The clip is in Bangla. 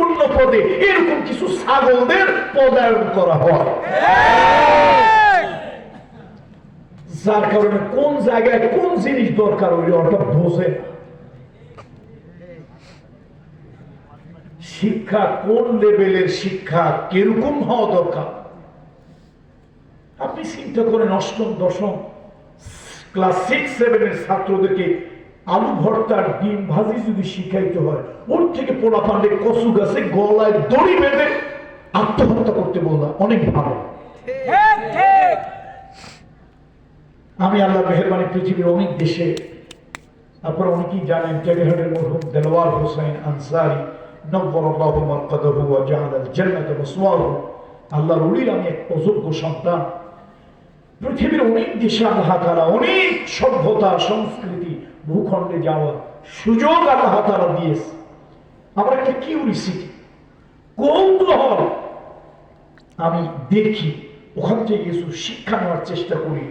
গুরুত্বপূর্ণ পদে এরকম কিছু ছাগলদের পদায়ন করা হয়, যার কারণে কোন জায়গায় কোন জিনিস দরকার ওই ওটা বোঝে না। শিক্ষা কোন লেভেলের শিক্ষা, কিরকম হওয়া দরকার আপনি চিন্তা করেন। অষ্টম দশম ক্লাস 6-7 এর ছাত্রদেরকে আলু ভর্তার ডিম ভাজি যদি শিখাইতে হয়, ওর থেকে পোলা পান্ডে কচু গাছে গলায় দড়ি বেঁধে আত্মহত্যা করতে বলা অনেক ভালো। আমি আল্লাহ মেহেরবানি পৃথিবীর অনেক দেশে, আপনারা অনেকেই জানেন, টেলিহাটের মরহুম দেলোয়ার হোসেন আনসারী নব্বরাল্লাহু মারকাদাহু ওয়া জাআলাল জান্নাতা মাসওয়াহু, আল্লাহর ওলির আমি এক অযোগ্য সন্তান। পৃথিবীর অনেক দেশে আল্লাহ তাআলা অনেক সভ্যতা সংস্কৃতি ভূখণ্ডে যাওয়ার সুযোগ আল্লাহ তাআলা দিয়েছে। আমার একটা কিউরিসিটি, কৌতূহল, আমি দেখি ওখান থেকে কিছু শিক্ষা নেওয়ার চেষ্টা করি।